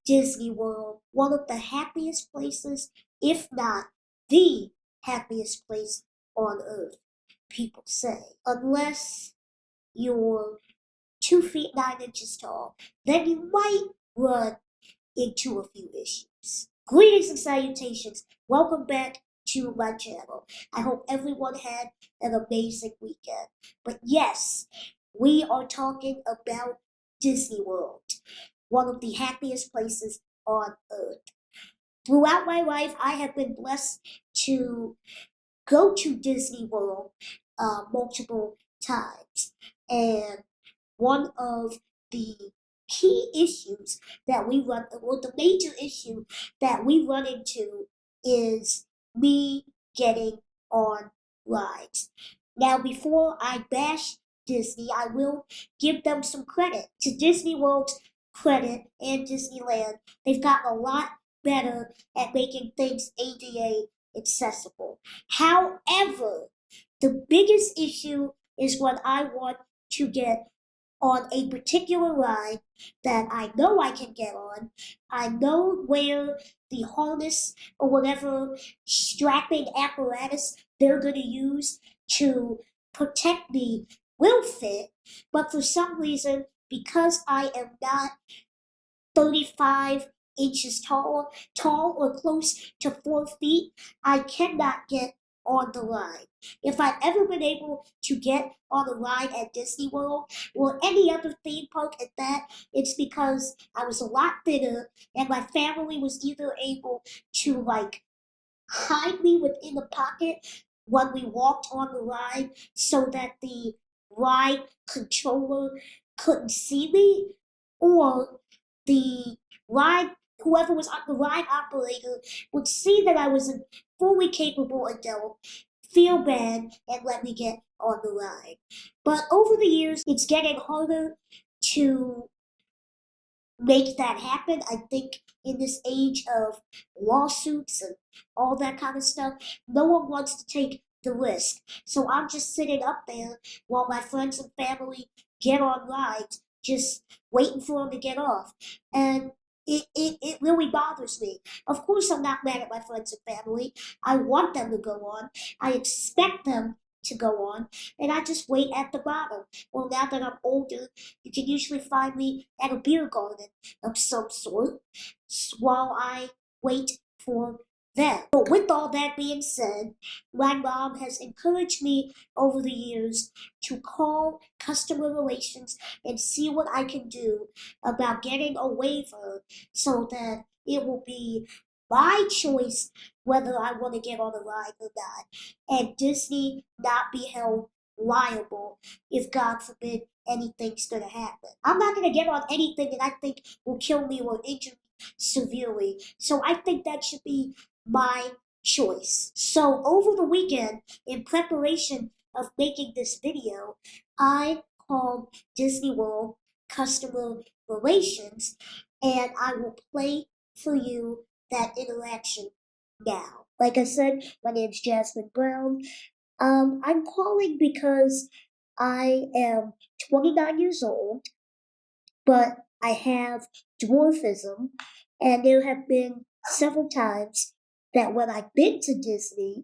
Disney World, one of the happiest places, if not the happiest place on earth, people say. Unless you're 2 feet 9 inches tall, then you might run into a few issues. Greetings and salutations. Welcome back to my channel. I hope everyone had an amazing weekend. But yes, we are talking about Disney World, one of the happiest places on earth. Throughout my life, I have been blessed to go to Disney World multiple times. And one of the key issues that we run, or the major issue that we run into is me getting on rides. Now, before I bash Disney, I will give them some credit. To Disney World's credit and Disneyland, they've gotten a lot better at making things ADA accessible. However, the biggest issue is when I want to get on a particular ride that I know I can get on. I know where the harness or whatever strapping apparatus they're going to use to protect me will fit, but for some reason, because I am not 35 inches tall or close to 4 feet, I cannot get on the ride. If I've ever been able to get on a ride at Disney World or any other theme park at that, it's because I was a lot thinner and my family was either able to hide me within the pocket when we walked on the ride so that the ride controller couldn't see me, or the ride whoever was on the ride operator would see that I was a fully capable adult, feel bad, and let me get on the ride. But over the years, it's getting harder to make that happen. I think in this age of lawsuits and all that kind of stuff, no one wants to take the risk. So I'm just sitting up there while my friends and family get on rides, just waiting for them to get off. And it really bothers me. Of course, I'm not mad at my friends and family. I want them to go on. I expect them to go on, and I just wait at the bottom. Well, now that I'm older, you can usually find me at a beer garden of some sort while I wait for them. But with all that being said, my mom has encouraged me over the years to call customer relations and see what I can do about getting a waiver so that it will be my choice whether I want to get on the ride or not, and Disney not be held liable if, God forbid, anything's going to happen. I'm not going to get on anything that I think will kill me or injure me severely, so I think that should be my choice. So over the weekend, in preparation of making this video, I called Disney World customer relations, and I will play for you that interaction now. Like I said, my name's Jasmine Brown. I'm calling because I am 29 years old, but I have dwarfism, and there have been several times that when I've been to Disney,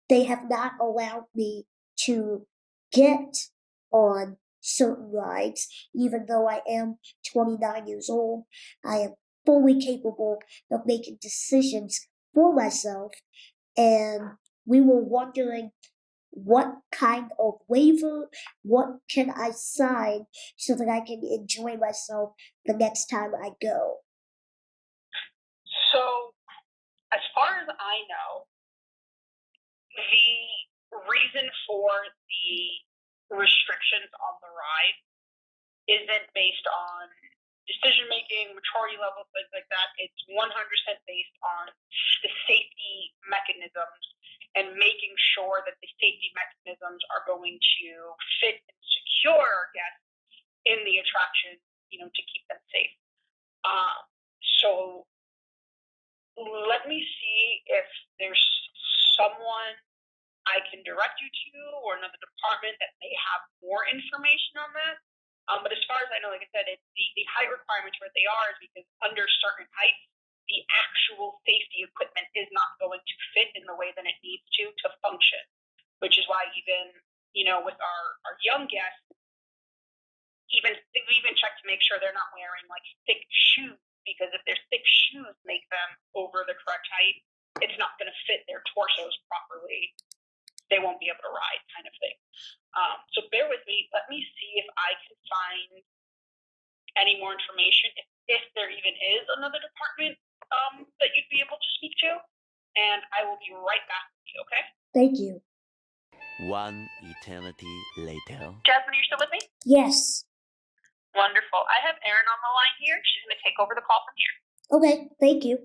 they have not allowed me to get on certain rides, even though I am 29 years old. I am fully capable of making decisions for myself, and we were wondering what kind of waiver, what can I sign so that I can enjoy myself the next time I go. So, as far as I know, the reason for the restrictions on the ride isn't based on decision making, maturity level, things like that. It's 100% based on the safety mechanisms and making sure that the safety mechanisms are going to fit and secure our guests in the attraction, to keep them safe. So let me see if there's someone I can direct you to or another department that may have more information on that. But as far as as I know, like I said, it's the height requirements where they are is because under certain heights, the actual safety equipment is not going to fit in the way that it needs to function, which is why even, with our young guests, we even check to make sure they're not wearing like thick shoes, because if their thick shoes make them over the correct height, it's not going to fit their torsos properly. They won't be able to ride, kind of thing. So bear with me. Let me see if I can find any more information, if there even is another department that you'd be able to speak to. And I will be right back with you, okay? Thank you. One eternity later. Jasmine, are you still with me? Yes. Wonderful. I have Erin on the line here. She's going to take over the call from here. Okay, thank you.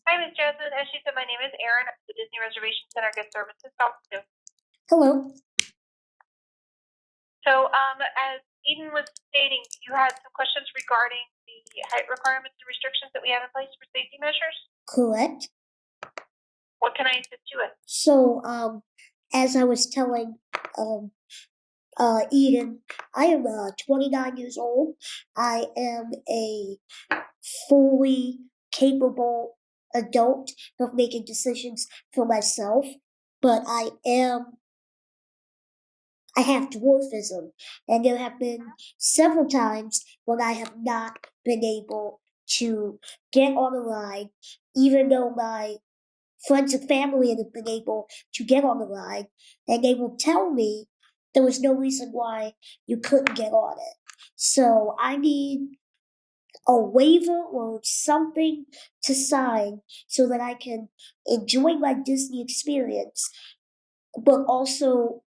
Hi, Ms. Jasmine. As she said, my name is Erin, the Disney Reservation Center Guest Services Officer. Hello. So, as Eden was stating, you had some questions regarding the height requirements and restrictions that we have in place for safety measures. Correct. What can I assist you with? So, as I was telling Eden, I am 29 years old. I am a fully capable adult of making decisions for myself, but I have dwarfism, and there have been several times when I have not been able to get on a ride, even though my friends and family have been able to get on the ride, and they will tell me there was no reason why you couldn't get on it. So I need a waiver or something to sign so that I can enjoy my Disney experience, but also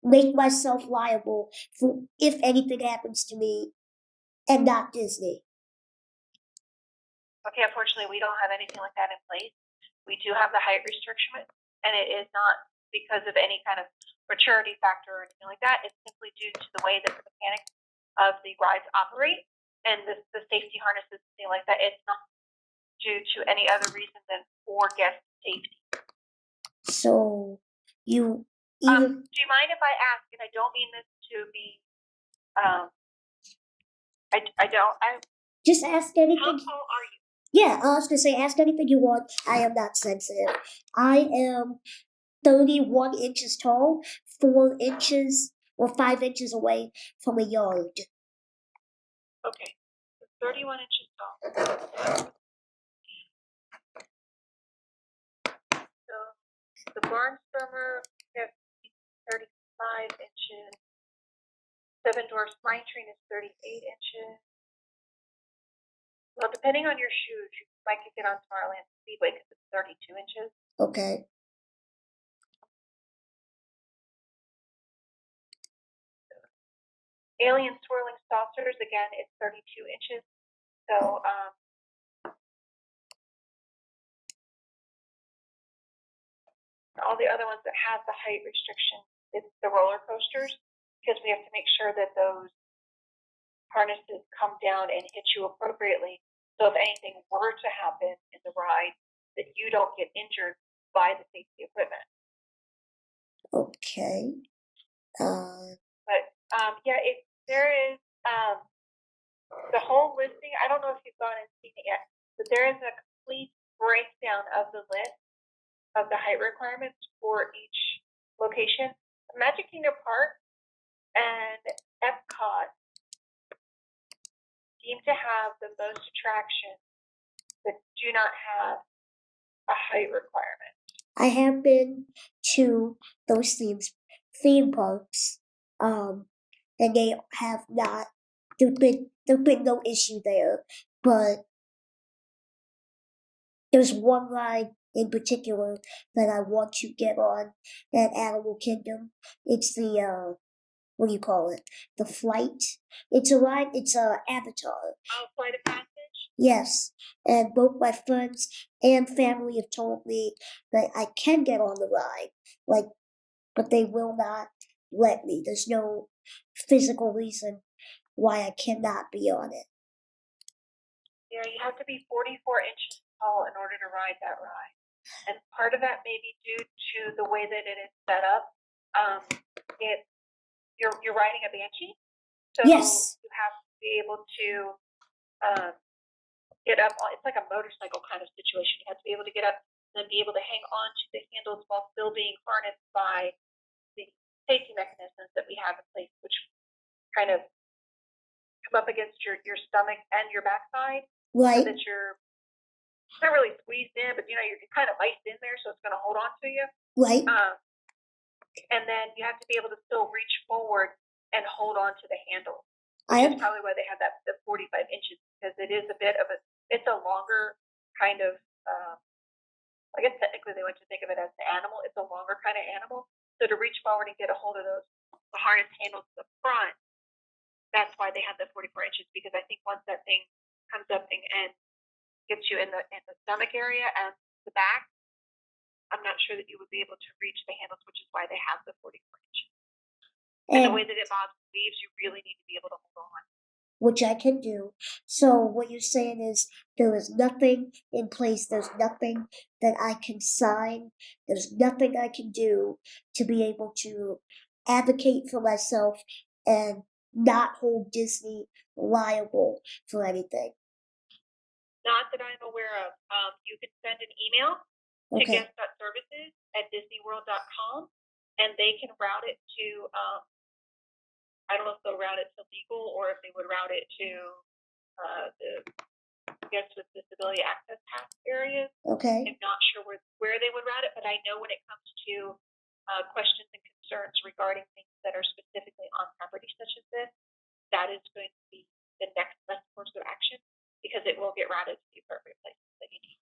make myself liable for if anything happens to me and not Disney. Okay, unfortunately, we don't have anything like that in place. We do have the height restriction, and it is not because of any kind of maturity factor or anything like that. It's simply due to the way that the mechanics of the rides operate and the safety harnesses and things like that. It's not due to any other reason than for guest safety. So you do you mind if I ask, and I don't mean this to be, just ask anything. How tall are you? Yeah, I was gonna say, ask anything you want. I am not sensitive. I am 31 inches tall, 4 inches or 5 inches away from a yard. Okay, 31 inches tall. So the Barnstormer has 35 inches. Seven Dwarfs Mine Train is 38 inches. Well, depending on your shoes, you might get on Tomorrowland Speedway because it's 32 inches. Okay. Alien Swirling Saucers, again, it's 32 inches. So, all the other ones that have the height restriction, it's the roller coasters, because we have to make sure that those harnesses come down and hit you appropriately. So if anything were to happen in the ride, that you don't get injured by the safety equipment. Okay. But yeah, if there is the whole listing, I don't know if you've gone and seen it yet, but there is a complete breakdown of the list of the height requirements for each location. Magic Kingdom Park and Epcot seem to have the most attractions that do not have a height requirement. I have been to those theme parks, and they have not. There's been no issue there, but there's one ride in particular that I want to get on at Animal Kingdom. It's the what do you call it? The flight. It's a ride. It's a Avatar. Oh, Flight of Passage? Yes, and both my friends and family have told me that I can get on the ride, but they will not let me. There's no physical reason why I cannot be on it. Yeah, you have to be 44 inches tall in order to ride that ride. And part of that may be due to the way that it is set up. you're riding a banshee, so Yes. you have to be able to get up. It's like a motorcycle kind of situation. You have to be able to get up and then be able to hang on to the handles while still being harnessed by the safety mechanisms that we have in place, which kind of come up against your stomach and your backside, so Right. that you're not really squeezed in, but you're kind of iced in there, so it's going to hold on to you. Right. And then you have to be able to still reach forward and hold on to the handle, I which is am. probably why they have the 45 inches, because it is a bit of it's a longer kind of, I guess technically they want to think of it as an animal. It's a longer kind of animal. So to reach forward and get a hold of the harness handles to the front, that's why they have the 44 inches, because I think once that thing comes up and gets you in the stomach area and the back, I'm not sure that you would be able to reach the handles, which is why they have the 44 inches. And the way that it bobs and weaves, you really need to be able to hold on. Which I can do. So what you're saying is there is nothing in place. There's nothing that I can sign. There's nothing I can do to be able to advocate for myself and not hold Disney liable for anything. Not that I'm aware of. You can send an email to Okay. guest.services@disneyworld.com, and they can route it to, I don't know if they'll route it to legal or if they would route it to the guests with disability access pass areas. Okay. I'm not sure where they would route it, but I know when it comes to questions and concerns regarding things that are specifically on property such as this, that is going to be the next best course of action, because it will get routed to the appropriate places that you need.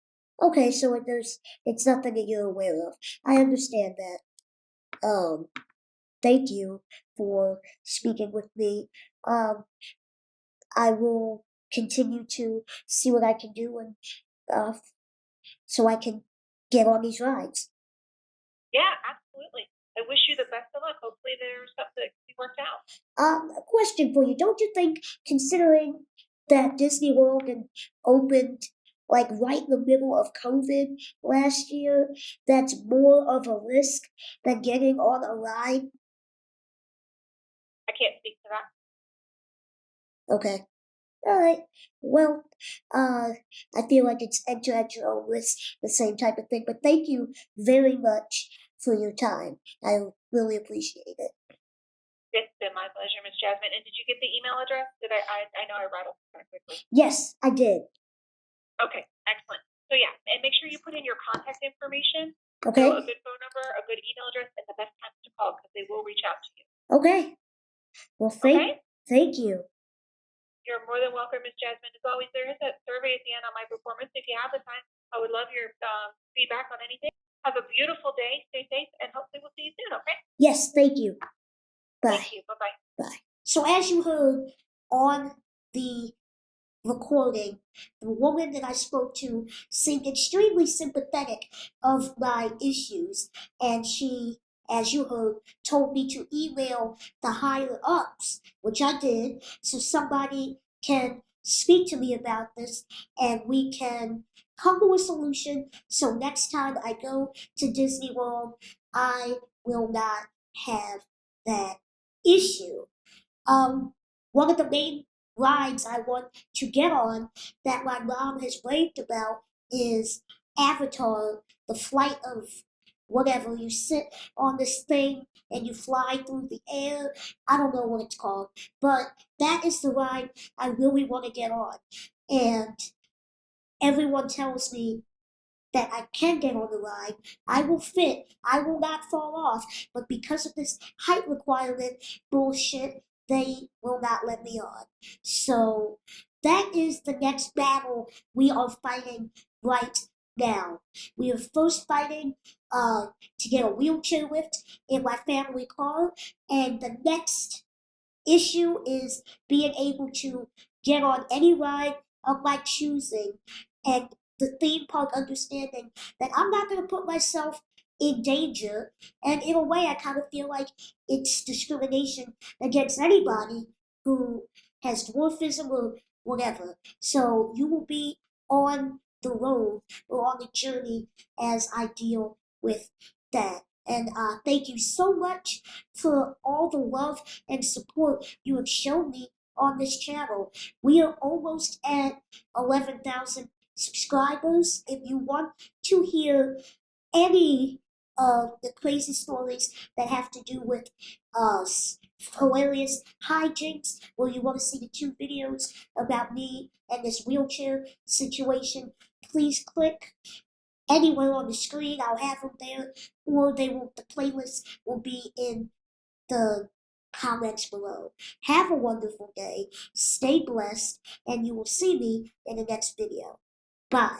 Okay, so it's nothing that you're aware of. I understand that. Thank you for speaking with me. I will continue to see what I can do and so I can get on these rides. Yeah, absolutely. I wish you the best of luck. Hopefully there's something that can be worked out. A question for you. Don't you think, considering that Disney World opened like right in the middle of COVID last year, that's more of a risk than getting on a ride? I can't speak to that. Okay. All right. Well, I feel like it's enter at your own risk, the same type of thing. But thank you very much for your time. I really appreciate it. It's been my pleasure, Miss Jasmine. And did you get the email address? Did I know I rattled kind of quickly. Yes, I did. Okay, excellent. So yeah, and make sure you put in your contact information. Okay. So a good phone number, a good email address, and the best time to call, because they will reach out to you. Okay. Well, thank you. You're more than welcome, Miss Jasmine. As always, there is a survey at the end on my performance. If you have the time, I would love your feedback on anything. Have a beautiful day. Stay safe, and hopefully we'll see you soon, okay? Yes, thank you. Bye. Thank you. Bye-bye. Bye. So as you heard on the recording, the woman that I spoke to seemed extremely sympathetic of my issues, and she, as you heard, told me to email the higher ups, which I did, so somebody can speak to me about this and we can come to a solution so next time I go to Disney World, I will not have that issue. One of the main rides I want to get on that my mom has raved about is Avatar, the flight of whatever. You sit on this thing and you fly through the air. I don't know what it's called, but that is the ride I really want to get on. And everyone tells me that I can get on the ride. I will fit. I will not fall off. But because of this height requirement bullshit, they will not let me on. So that is the next battle we are fighting right now. We are first fighting to get a wheelchair lift in my family car, and the next issue is being able to get on any ride of my choosing, and the theme park understanding that I'm not going to put myself in danger, and in a way I kind of feel like it's discrimination against anybody who has dwarfism or whatever. So you will be on the road or on the journey as I deal with that. And thank you so much for all the love and support you have shown me on this channel. We are almost at 11,000 subscribers. If you want to hear any of the crazy stories that have to do with hilarious hijinks, or you want to see the 2 videos about me and this wheelchair situation, please click anywhere on the screen. I'll have them there, or the playlist will be in the comments below. Have a wonderful day, stay blessed, and you will see me in the next video. Bye.